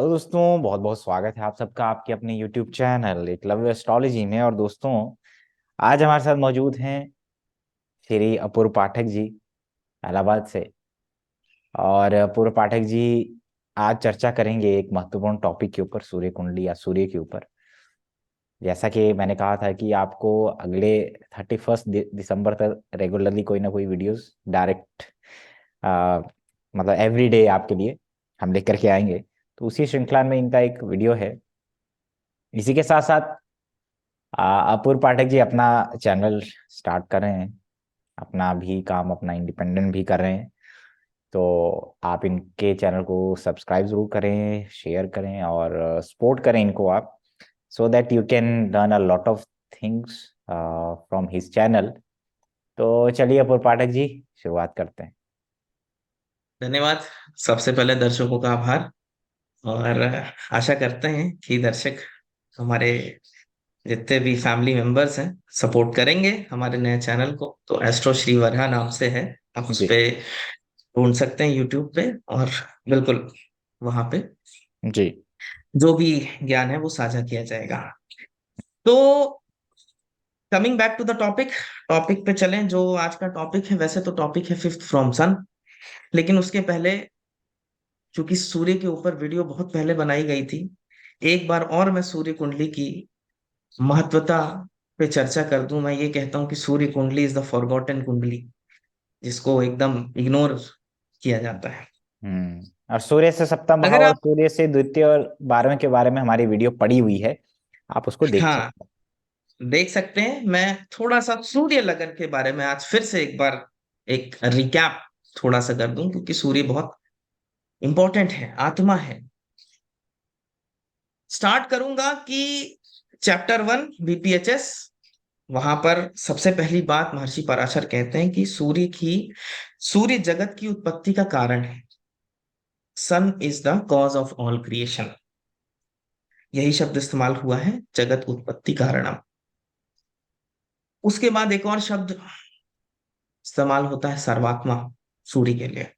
Hello दोस्तों, बहुत बहुत स्वागत है आप सबका आपके अपने YouTube चैनल एकलव्य एस्ट्रोलॉजी में। और दोस्तों, आज हमारे साथ मौजूद हैं श्री अपूर्व पाठक जी, इलाहाबाद से। और अपूर्व पाठक जी आज चर्चा करेंगे एक महत्वपूर्ण टॉपिक के ऊपर, सूर्य कुंडली या सूर्य के ऊपर। जैसा कि मैंने कहा था कि आपको अगले 31 दिसंबर तक रेगुलरली कोई ना कोई वीडियोस डायरेक्ट, मतलब एवरी डे आपके लिए हम लेकर के आएंगे। तो उसी श्रृंखला में इनका एक वीडियो है। इसी के साथ साथ अपूर्व पाठक जी अपना चैनल स्टार्ट कर रहे हैं, अपना भी काम अपना इंडिपेंडेंट भी कर रहे हैं। तो आप इनके चैनल को सब्सक्राइब जरूर करें, शेयर करें और सपोर्ट करें इनको आप, so that you can learn a lot of things from his channel. तो चलिए अपूर्व पाठक जी, शुरुआत करते हैं। धन्यवाद। सबसे पहले दर्शकों का आभार। और आशा करते हैं कि दर्शक हमारे जितने भी फैमिली मेंबर्स हैं सपोर्ट करेंगे हमारे नए चैनल को। तो एस्ट्रो श्री वर्मा नाम से है, आप उस जी। पे ढूंढ सकते हैं यूट्यूब पे। और बिल्कुल वहां पे जी। जो भी ज्ञान है वो साझा किया जाएगा। तो coming back to the topic, topic पे चलें। जो आज का टॉपिक है, वैसे तो टॉपिक है फिफ्थ फ्रॉम सन, लेकिन उसके पहले चूंकि सूर्य के ऊपर वीडियो बहुत पहले बनाई गई थी, एक बार और मैं सूर्य कुंडली की महत्वता पे चर्चा कर दूं। मैं ये कहता हूं कि सूर्य कुंडली इज द फॉरगॉटन कुंडली, जिसको एकदम इग्नोर किया जाता है। और सूर्य से सप्तम अगर भाव और आप, सूर्य से द्वितीय और 12वें के बारे में हमारी वीडियो पड़ी हुई है, आप उसको देख हाँ, सकते देख सकते हैं। मैं थोड़ा सा सूर्य लगन के बारे में आज फिर से एक बार एक रिकैप थोड़ा सा कर दूं, क्योंकि सूर्य बहुत इंपॉर्टेंट है, आत्मा है। स्टार्ट करूंगा कि चैप्टर 1 बीपीएचएस, वहां पर सबसे पहली बात महर्षि पराशर कहते हैं कि सूर्य जगत की उत्पत्ति का कारण है। Sun is the cause of all creation, यही शब्द इस्तेमाल हुआ है, जगत उत्पत्ति कारणम। उसके बाद एक और शब्द इस्तेमाल होता है, सर्वात्मा, सूर्य के लिए।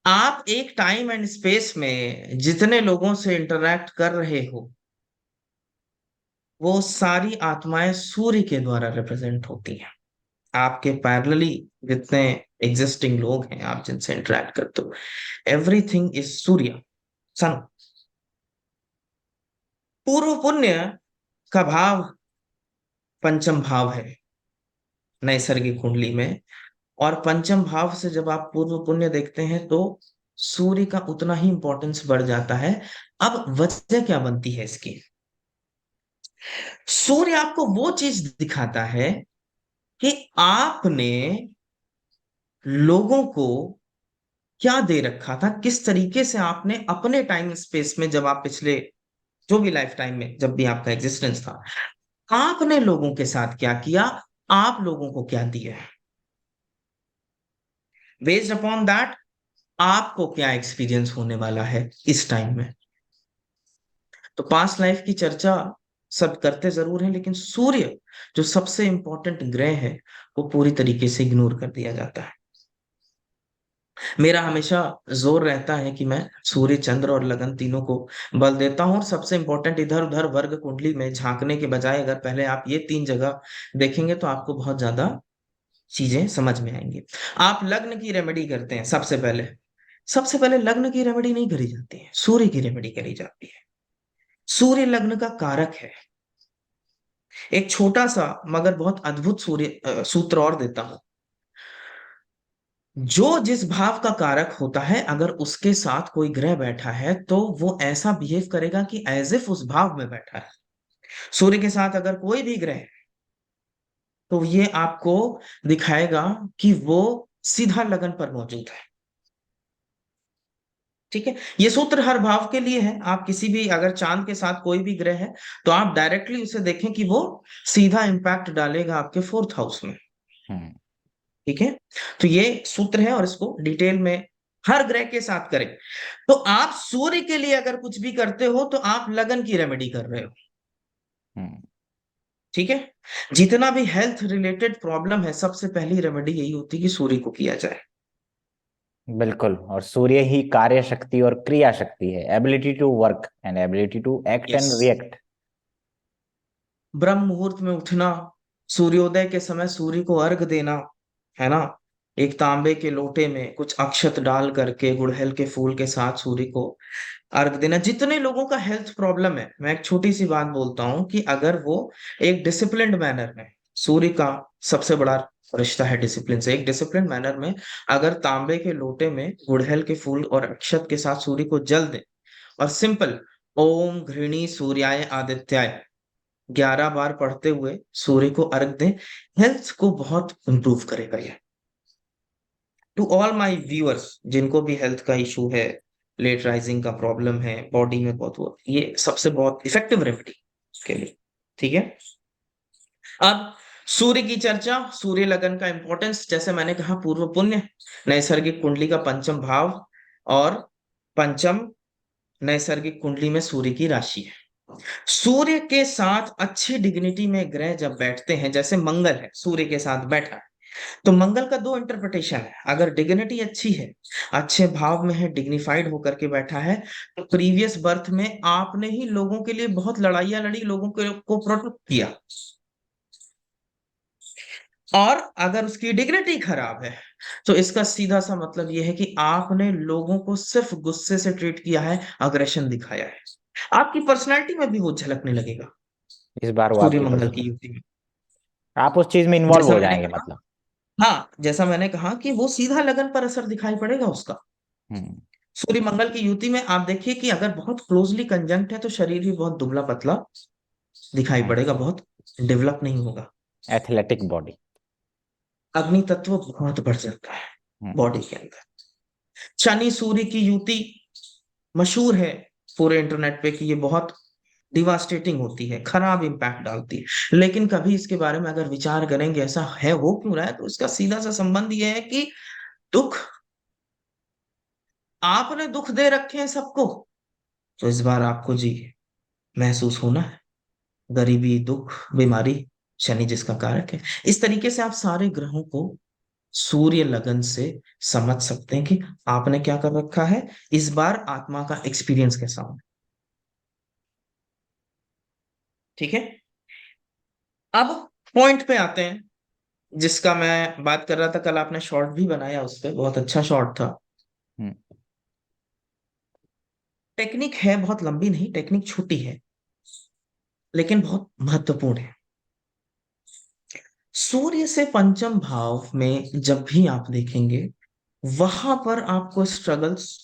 आप एक टाइम एंड स्पेस में जितने लोगों से इंटरैक्ट कर रहे हो, वो सारी आत्माएं सूर्य के द्वारा रिप्रेजेंट होती हैं। आपके पैरेलली जितने एग्जिस्टिंग लोग हैं, आप जिनसे इंटरेक्ट करते हो, एवरीथिंग इज सूर्य, सन। पूर्व पुण्य का भाव पंचम भाव है नैसर्गिक कुंडली में। और पंचम भाव से जब आप पूर्व पुण्य देखते हैं तो सूर्य का उतना ही इंपॉर्टेंस बढ़ जाता है। अब वजह क्या बनती है इसकी? सूर्य आपको वो चीज दिखाता है कि आपने लोगों को क्या दे रखा था, किस तरीके से आपने अपने टाइम स्पेस में, जब आप पिछले जो भी लाइफ टाइम में जब भी आपका एग्जिस्टेंस था, आपने लोगों के साथ क्या किया, आप लोगों को क्या दिया, बेस्ड अपॉन दैट आपको क्या एक्सपीरियंस होने वाला है इस टाइम में। तो पास्ट लाइफ की चर्चा सब करते जरूर हैं, लेकिन सूर्य जो सबसे इंपॉर्टेंट ग्रह है, वो पूरी तरीके से इग्नोर कर दिया जाता है। मेरा हमेशा जोर रहता है कि मैं सूर्य, चंद्र और लगन तीनों को बल देता हूँ। और सबसे इंपॉर्टेंट, इधर उधर वर्ग कुंडली में झांकने के बजाय अगर पहले आप ये 3 जगह देखेंगे तो आपको बहुत ज्यादा चीजें समझ में आएंगी। आप लग्न की रेमेडी करते हैं, सबसे पहले लग्न की रेमेडी नहीं करी जाती है, सूर्य की रेमेडी करी जाती है। सूर्य लग्न का कारक है। एक छोटा सा मगर बहुत अद्भुत सूत्र और देता हूं। जो जिस भाव का कारक होता है, अगर उसके साथ कोई ग्रह बैठा है तो वो ऐसा बिहेव करेगा कि एज इफ उस भाव में बैठा है। सूर्य के साथ अगर कोई भी ग्रह है तो ये आपको दिखाएगा कि वो सीधा लगन पर मौजूद है। ठीक है, ये सूत्र हर भाव के लिए है। आप किसी भी, अगर चांद के साथ कोई भी ग्रह है तो आप डायरेक्टली उसे देखें कि वो सीधा इंपैक्ट डालेगा आपके फोर्थ हाउस में। हैं। ठीक है, तो ये सूत्र है और इसको डिटेल में हर ग्रह के साथ करें। तो आप सूर्य के लिए अगर कुछ भी करते हो तो आप लगन की रेमेडी कर रहे हो। हम्म। ठीक है, जितना भी हेल्थ रिलेटेड प्रॉब्लम है, सबसे पहली रेमेडी यही होती है कि सूर्य को किया जाए। बिल्कुल, और सूर्य ही कार्य शक्ति और क्रिया शक्ति है, ability to work and ability to act yes. And react. ब्रह्म मुहूर्त में उठना, सूर्योदय के समय सूर्य को अर्घ देना, है ना, एक तांबे के लोटे में कुछ अक्षत डाल करके गुड़हल के फूल के साथ सूर्य को अर्घ देना। जितने लोगों का हेल्थ प्रॉब्लम है, मैं एक छोटी सी बात बोलता हूँ कि अगर वो एक डिसिप्लिन्ड मैनर में, सूर्य का सबसे बड़ा रिश्ता है डिसिप्लिन से, एक डिसिप्लिन मैनर में अगर तांबे के लोटे में गुड़हल के फूल और अक्षत के साथ सूर्य को जल दे और सिंपल ओम घृणी सूर्याय आदित्याय 11 बार पढ़ते हुए सूर्य को अर्घ दें, हेल्थ को बहुत इंप्रूव करेगा ये। टू ऑल माय व्यूअर्स जिनको भी हेल्थ का इशू है, लेट राइजिंग का प्रॉब्लम है, बॉडी में बहुत वो, ये सबसे बहुत इफेक्टिव रेमेडी के लिए। ठीक है। अब सूर्य की चर्चा, सूर्य लगन का इंपॉर्टेंस, जैसे मैंने कहा पूर्व पुण्य, नैसर्गिक कुंडली का पंचम भाव, और पंचम नैसर्गिक कुंडली में सूर्य की राशि है। सूर्य के साथ अच्छी डिग्निटी में ग्रह जब बैठते हैं, जैसे मंगल है सूर्य के साथ बैठा है, तो मंगल का दो इंटरप्रिटेशन है। अगर डिग्निटी अच्छी है, अच्छे भाव में है, डिग्निफाइड होकर के बैठा है, तो प्रीवियस बर्थ में आपने ही लोगों के लिए बहुत लड़ाइयां लड़ी, लोगों को प्रोटेक्ट किया। और अगर उसकी डिग्निटी खराब है, तो इसका सीधा सा मतलब यह है कि आपने लोगों को सिर्फ गुस्से से ट्रीट किया है, अग्रेशन दिखाया है। आपकी पर्सनैलिटी में भी वो झलकने लगेगा इस बार वो सूर्य आपकी मंगल की पर्सनल, युति में। आप उस चीज में इन्वॉल्व जैसा हो मैंने जाएंगे कहा, मतलब। हाँ जैसा मैंने कहा कि वो सीधा लगन पर असर दिखाई पड़ेगा उसका। हम्म। सूर्य मंगल की युति में आप देखिए कि अगर बहुत क्लोजली कंजंक्ट है तो शरीर भी बहुत दुबला पतला दिखाई हम्म। पड़ेगा, बहुत डेवलप नहीं होगा। Athletic body. अग्नि तत्व बहुत बढ़ जाता है हम्म। बॉडी के अंदर। शनि सूर्य की युति मशहूर है पूरे इंटरनेट पे कि ये बहुत डिवास्टेटिंग होती है, खराब इंपैक्ट डालती है, लेकिन कभी इसके बारे में अगर विचार करेंगे ऐसा है हो क्यों रहा है, तो इसका सीधा सा संबंध ये है कि दुख, आपने दुख दे रखे हैं सबको, तो इस बार आपको जी महसूस होना है, गरीबी, दुख, बीमारी, शनि जिसका कारक है। इस तरीके से आप सारे ग्रहों को सूर्य लगन से समझ सकते हैं कि आपने क्या कर रखा है, इस बार आत्मा का एक्सपीरियंस कैसा हो। ठीक है। अब पॉइंट पे आते हैं जिसका मैं बात कर रहा था, कल आपने शॉर्ट भी बनाया उस पे, बहुत अच्छा शॉर्ट था। हम्म। टेक्निक है बहुत लंबी नहीं, टेक्निक छोटी है लेकिन बहुत महत्वपूर्ण है। सूर्य से पंचम भाव में जब भी आप देखेंगे, वहां पर आपको स्ट्रगल्स,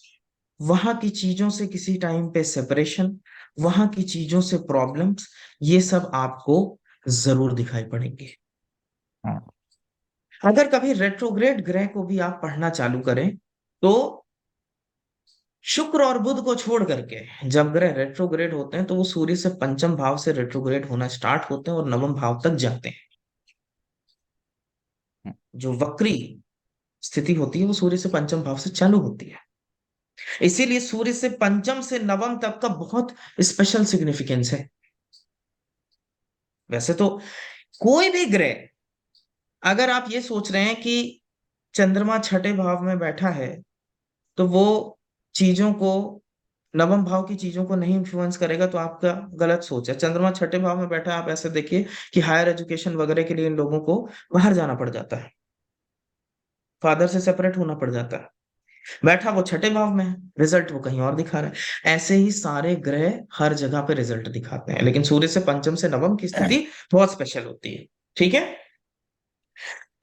वहां की चीजों से किसी टाइम पे सेपरेशन, वहां की चीजों से प्रॉब्लम्स, ये सब आपको जरूर दिखाई पड़ेंगे। हाँ। अगर कभी रेट्रोग्रेड ग्रह को भी आप पढ़ना चालू करें, तो शुक्र और बुध को छोड़ करके जब ग्रह रेट्रोग्रेड होते हैं तो वो सूर्य से पंचम भाव से रेट्रोग्रेड होना स्टार्ट होते हैं और नवम भाव तक जाते हैं। हम्म। जो वक्री स्थिति होती है वो सूर्य से पंचम भाव से चालू होती है। इसीलिए सूर्य से पंचम से नवम तक का बहुत स्पेशल सिग्निफिकेंस है। वैसे तो कोई भी ग्रह, अगर आप ये सोच रहे हैं कि चंद्रमा छठे भाव में बैठा है तो वो चीजों को, नवम भाव की चीजों को नहीं इन्फ्लुएंस करेगा, तो आपका गलत सोच है। चंद्रमा छठे भाव में बैठा है, आप ऐसे देखिए कि हायर एजुकेशन वगैरह के लिए इन लोगों को बाहर जाना पड़ जाता है, फादर से सेपरेट होना पड़ जाता है। बैठा वो छठे भाव में है, रिजल्ट वो कहीं और दिखा रहा है। ऐसे ही सारे ग्रह हर जगह पे रिजल्ट दिखाते हैं, लेकिन सूर्य से पंचम से नवम की स्थिति बहुत स्पेशल होती है। ठीक है।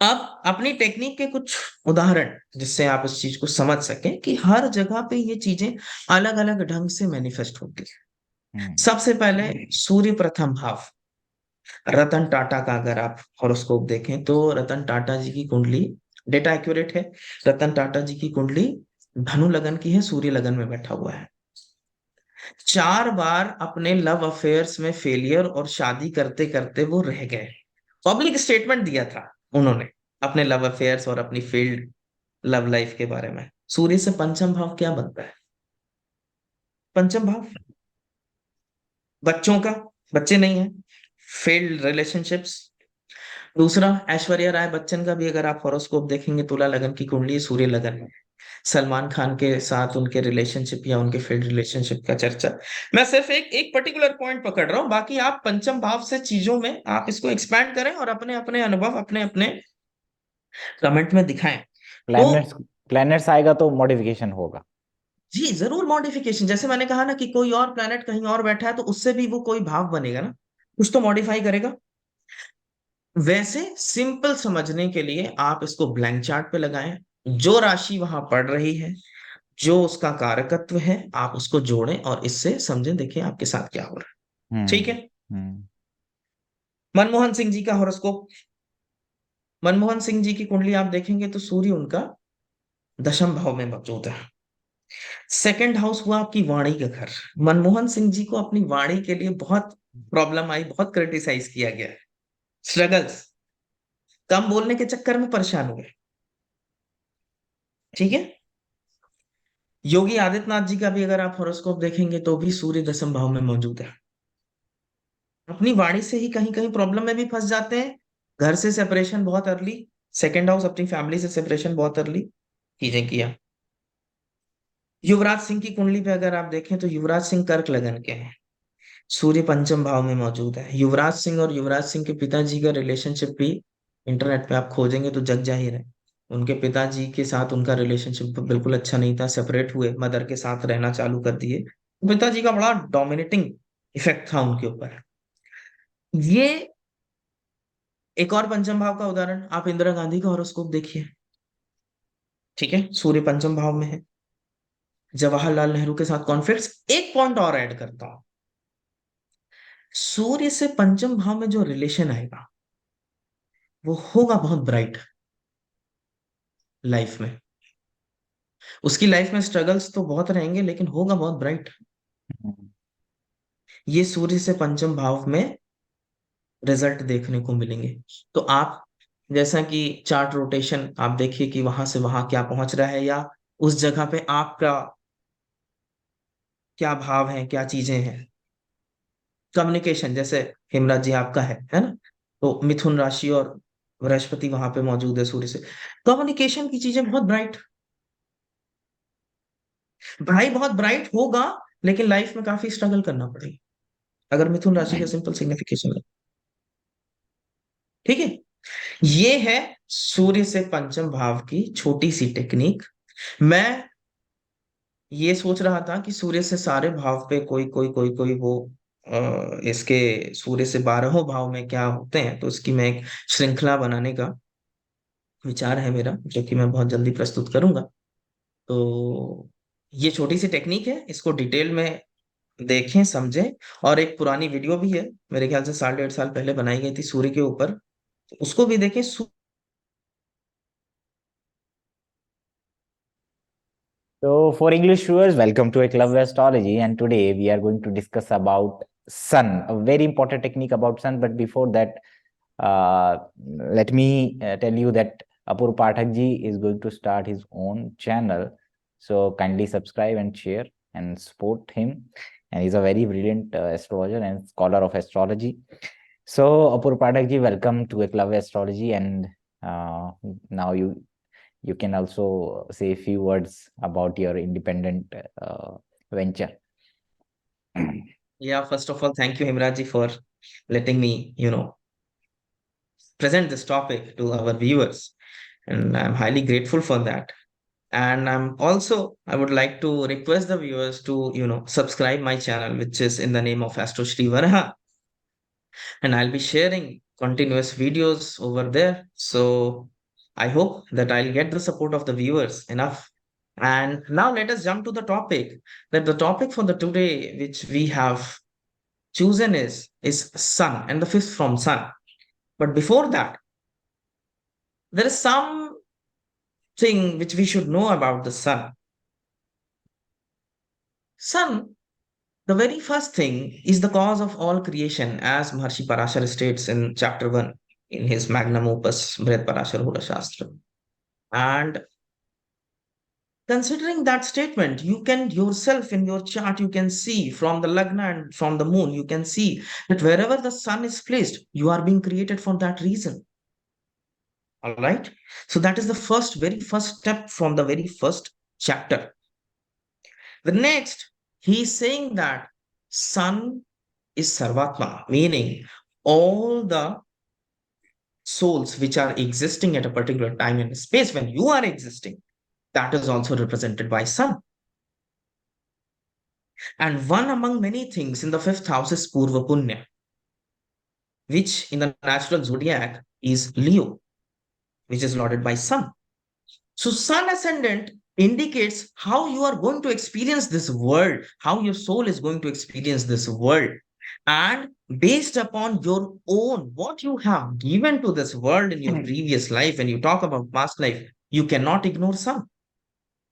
अब अपनी टेक्निक के कुछ उदाहरण जिससे आप इस चीज को समझ सकें कि हर जगह पे ये चीजें अलग अलग ढंग से मैनिफेस्ट होती है। हम्म। सबसे पहले सूर्य प्रथम भाव, रतन टाटा का अगर आप हॉरोस्कोप देखें तो रतन टाटा जी की कुंडली, डेटा एक्यूरेट है, रतन टाटा जी की कुंडली धनु लगन की है, सूर्य लगन में बैठा हुआ है। 4 बार अपने लव अफेयर्स में फेलियर और शादी करते करते वो रह गए। पब्लिक स्टेटमेंट दिया था उन्होंने अपने लव अफेयर्स और अपनी फेल्ड लव लाइफ के बारे में। सूर्य से पंचम भाव क्या बनता है? पंचम भाव बच्चों का, बच्चे नहीं है, फेल्ड रिलेशनशिप्स। दूसरा, ऐश्वर्या राय बच्चन का भी अगर आप हॉरोस्कोप देखेंगे, तुला लगन की कुंडली, सूर्य लगन में, सलमान खान के साथ उनके रिलेशनशिप या उनके फील्ड रिलेशनशिप का चर्चा। मैं सिर्फ एक एक पर्टिकुलर पॉइंट पकड़ रहा हूं, बाकी आप पंचम भाव से चीजों में आप इसको एक्सपैंड करें और अपने अपने अनुभव अपने अपने कमेंट में दिखाएं। तो प्लैनेट्स प्लैनेट्स आएगा तो मॉडिफिकेशन होगा। जी जरूर मॉडिफिकेशन, जैसे मैंने कहा ना कि कोई और प्लेनेट कहीं और बैठा है तो उससे भी वो कोई भाव बनेगा ना, कुछ तो मॉडिफाई करेगा। वैसे सिंपल समझने के लिए आप इसको ब्लैंक चार्ट पे लगाएं, जो राशि वहां पड़ रही है, जो उसका कारकत्व है, आप उसको जोड़ें और इससे समझें, देखें आपके साथ क्या हो रहा है। ठीक हम्म। है। हम्म। मनमोहन सिंह जी का हॉरोस्कोप। मनमोहन सिंह जी की कुंडली आप देखेंगे तो सूर्य उनका दशम भाव में मौजूद है। सेकंड हाउस हुआ आपकी वाणी का घर। मनमोहन सिंह जी को अपनी वाणी के लिए बहुत प्रॉब्लम आई, बहुत क्रिटिसाइज किया गया, स्ट्रगल्स, कम बोलने के चक्कर में परेशान हुए। ठीक है। योगी आदित्यनाथ जी का भी अगर आप हॉरोस्कोप देखेंगे तो भी सूर्य दशम भाव में मौजूद है। अपनी वाणी से ही कहीं कहीं प्रॉब्लम में भी फंस जाते हैं। घर से सेपरेशन बहुत अर्ली, सेकेंड हाउस अपनी फैमिली से सेपरेशन बहुत अर्ली चीजें किया। युवराज सिंह की कुंडली पे अगर आप देखें तो युवराज सिंह कर्क लगन के हैं, सूर्य पंचम भाव में मौजूद है। युवराज सिंह और युवराज सिंह के पिताजी का रिलेशनशिप भी इंटरनेट पे आप खोजेंगे तो जग जाहिर है। उनके पिताजी के साथ उनका रिलेशनशिप बिल्कुल अच्छा नहीं था, सेपरेट हुए, मदर के साथ रहना चालू कर दिए। पिताजी का बड़ा डोमिनेटिंग इफेक्ट था उनके ऊपर। ये एक और पंचम भाव का उदाहरण, आप इंदिरा गांधी का हॉरोस्कोप देखिए। ठीक है, सूर्य पंचम भाव में है, जवाहरलाल नेहरू के साथ कॉन्फ्लिक्ट्स। एक पॉइंट और ऐड करता हूं, सूर्य से पंचम भाव में जो रिलेशन आएगा वो होगा बहुत ब्राइट लाइफ में। उसकी लाइफ में स्ट्रगल्स तो बहुत रहेंगे लेकिन होगा बहुत ब्राइट। हम्म। ये सूर्य से पंचम भाव में रिजल्ट देखने को मिलेंगे। तो आप जैसा कि चार्ट रोटेशन आप देखिए कि वहां से वहां क्या पहुंच रहा है, या उस जगह पे आपका क्या भाव है, क्या चीजें हैं। कम्युनिकेशन जैसे हिमराज जी आपका है ना, तो मिथुन राशि और बृहस्पति वहां पे मौजूद है सूर्य से, कम्युनिकेशन की चीजें बहुत ब्राइट। भाई बहुत ब्राइट होगा लेकिन लाइफ में काफी स्ट्रगल करना पड़ेगा, अगर मिथुन राशि का सिंपल सिग्निफिकेशन है। ठीक है। ये है सूर्य से पंचम भाव की छोटी सी टेक्निक। मैं ये सोच रहा था कि सूर्य से सारे भाव पे कोई कोई कोई कोई वो इसके सूर्य से 12हों भाव में क्या होते हैं, तो इसकी मैं एक श्रृंखला बनाने का विचार है मेरा, जो कि मैं बहुत जल्दी प्रस्तुत करूंगा। तो ये छोटी सी टेक्निक है, इसको डिटेल में देखें समझें। और एक पुरानी वीडियो भी है, मेरे ख्याल से 1.5 साल पहले बनाई गई थी सूर्य के ऊपर, तो उसको भी देखें। So, for English viewers, welcome to Eklavya Astrology, and today we are going to discuss about sun, a very important technique about sun. But before that, let me tell you that Apur Pathak ji is going to start his own channel. So kindly subscribe and share and support him. And he's a very brilliant astrologer and scholar of astrology. So Apur Pathak ji, welcome to Eklavya Astrology, and now you can also say a few words about your independent venture. Yeah, first of all, thank you, Himraji, for letting me, present this topic to our viewers. And I'm highly grateful for that. And I would like to request the viewers to, subscribe my channel, which is in the name of Astro Shri Varaha. And I'll be sharing continuous videos over there. So I hope that I'll get the support of the viewers enough. And now let us jump to the topic. That the topic for the today, which we have chosen is sun and the fifth from sun. But before that, there is something which we should know about the sun. Sun, the very first thing, is the cause of all creation, as Maharshi Parashar states in chapter 1 in his magnum opus, Brihad Parashar Hoda Shastra. And considering that statement, you can yourself in your chart, you can see from the Lagna and from the moon, you can see that wherever the sun is placed, you are being created for that reason. All right. So that is the very first step from the very first chapter. The next, he is saying that sun is Sarvatma, meaning all the souls which are existing at a particular time and space when you are existing, that is also represented by sun. And one among many things in the fifth house is Purva Punya, which in the natural zodiac is Leo, which is lorded by sun. So, sun ascendant indicates how you are going to experience this world, how your soul is going to experience this world. And based upon your own, what you have given to this world in your previous life, when you talk about past life, you cannot ignore sun.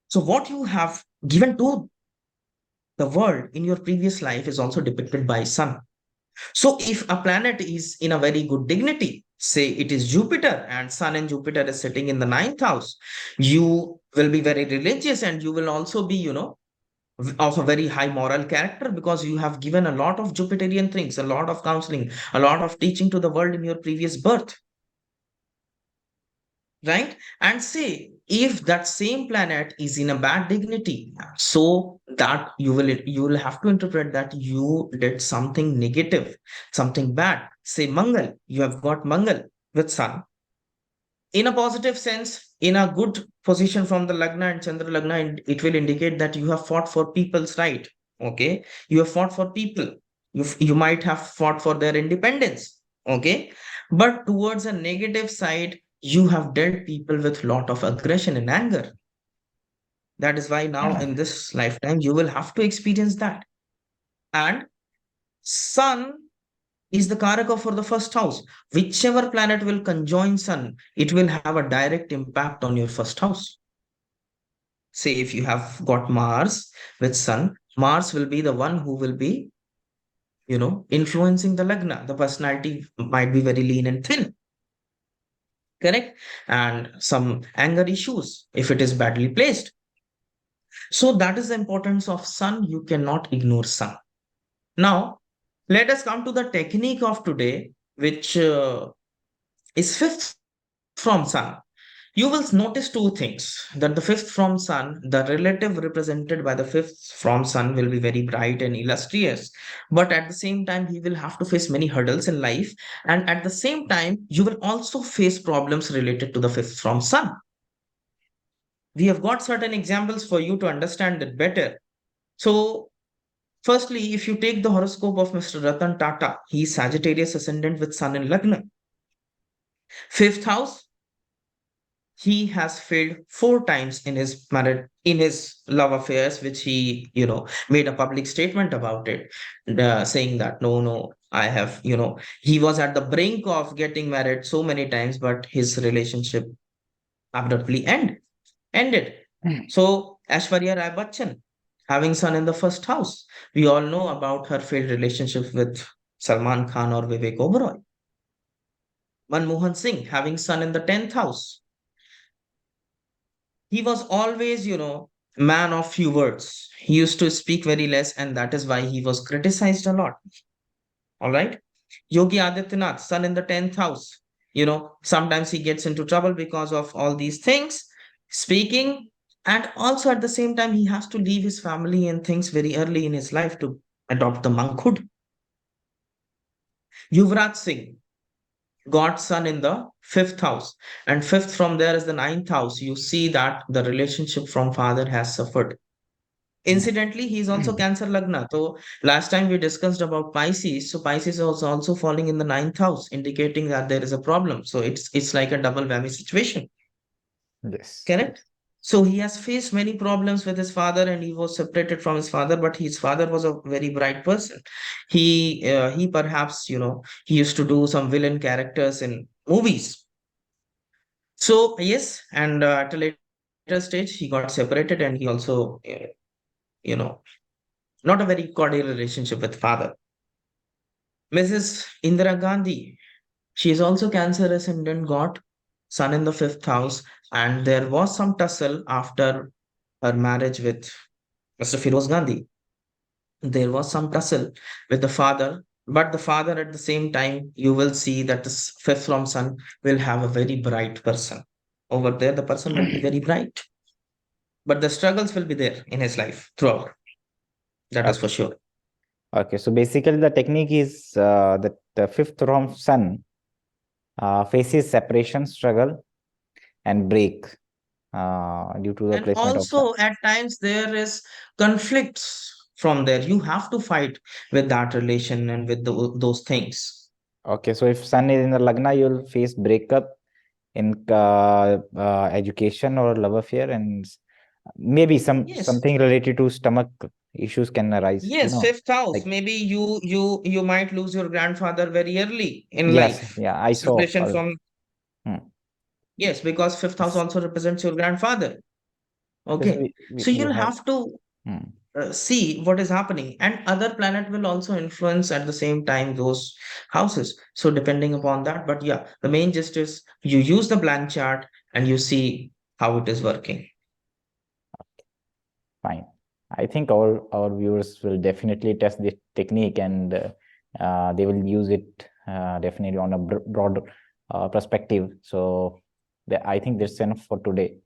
So, what you have given to the world in your previous life is also depicted by sun. So, if a planet is in a very good dignity, say it is Jupiter, and Sun and Jupiter is sitting in the ninth house, you will be very religious and you will also be, of a very high moral character because you have given a lot of Jupiterian things, a lot of counseling, a lot of teaching to the world in your previous birth, right? And say if that same planet is in a bad dignity, so that you will have to interpret that you did something negative, something bad. Say Mangal, you have got Mangal with sun in a positive sense, in a good position from the Lagna and Chandra Lagna, and it will indicate that you have fought for people's right. Okay, you have fought for people. You might have fought for their independence. Okay, but towards a negative side, you have dealt people with lot of aggression and anger. That is why now in this lifetime you will have to experience that. And Sun is the Karaka for the first house. Whichever planet will conjoin Sun, it will have a direct impact on your first house. Say if you have got Mars with Sun, Mars will be the one who will be, influencing the Lagna. The personality might be very lean and thin, correct? And some anger issues if it is badly placed. So that is the importance of Sun. You cannot ignore Sun. Now, let us come to the technique of today, which is fifth from Sun. You will notice two things that the fifth from Sun, the relative represented by the fifth from Sun, will be very bright and illustrious. But at the same time, he will have to face many hurdles in life. And at the same time, you will also face problems related to the fifth from Sun. We have got certain examples for you to understand it better. So, firstly, if you take the horoscope of Mr. Ratan Tata, he is Sagittarius ascendant with Sun in Lagna. Fifth house, he has failed 4 times in his love affairs, which he made a public statement about it, saying that no, I have, he was at the brink of getting married so many times, but his relationship abruptly ended. So Aishwarya Rai Bachchan having Sun in the first house, we all know about her failed relationship with Salman Khan or Vivek Oberoi. Manmohan Singh having Sun in the 10th house, he was always, man of few words. He used to speak very less, and that is why he was criticized a lot. All right. Yogi Adityanath, Sun in the 10th house. Sometimes he gets into trouble because of all these things, speaking, and also at the same time, he has to leave his family and things very early in his life to adopt the monkhood. Yuvraj Singh, got Sun in the fifth house, and fifth from there is the ninth house. You see that the relationship from father has suffered. Incidentally, he is also Cancer Lagna. So last time we discussed about Pisces. So Pisces is also falling in the ninth house, indicating that there is a problem. So it's like a double whammy situation. Yes. Correct? So he has faced many problems with his father, and he was separated from his father. But his father was a very bright person. He perhaps he used to do some villain characters in movies. So yes, and at a later stage, he got separated, and he also you know not a very cordial relationship with father. Mrs. Indira Gandhi, she is also Cancer ascendant, got Sun in the fifth house, and there was some tussle after her marriage with Mr. Firoz Gandhi. There was some tussle with the father. But the father, at the same time, you will see that the fifth from sun will have a very bright person. Over there, the person will be very bright, but the struggles will be there in his life throughout. That is for Okay. sure. Okay. So basically, the technique is that the fifth from sun faces separation struggle and break due to the And placement of sun. also, at times, there is conflicts from there. You have to fight with that relation and with those things. Okay. So if sun is in the lagna, you'll face breakup in education or love affair, and maybe Yes. something related to stomach issues can arise. Yes, fifth house. Like Maybe you might lose your grandfather very early in yes, life. yeah, I saw. Separation from, Hmm. yes, because fifth house Yes, also represents your grandfather. yes, Okay. So we you'll have. have to Hmm. see what is happening, and other planet will also influence at the same time those houses. So depending upon that, but yeah, the main gist is you use the blank chart and you see how it is working. Fine. I think our viewers will definitely test this technique, and they will use it definitely on a broad perspective. So I think that's enough for today.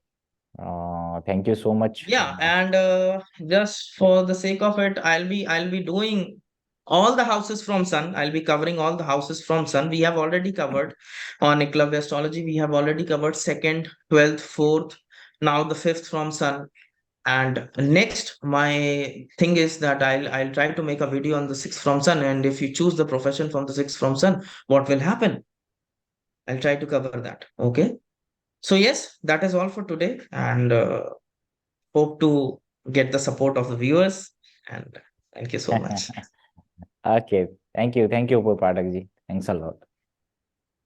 Thank you so much. Yeah, and just for the sake of it, I'll be doing all the houses from sun. I'll be covering all the houses from sun. We have already covered on Eklavya astrology. We have already covered second, 12th, fourth, now the fifth from sun. And next, my thing is that I'll try to make a video on the sixth from sun. And if you choose the profession from the sixth from sun, what will happen? I'll try to cover that. Okay. So yes, that is all for today, and hope to get the support of the viewers. And thank you so much. Okay. Thank you. Thank you, Patak ji. Thanks a lot.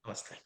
Namaste.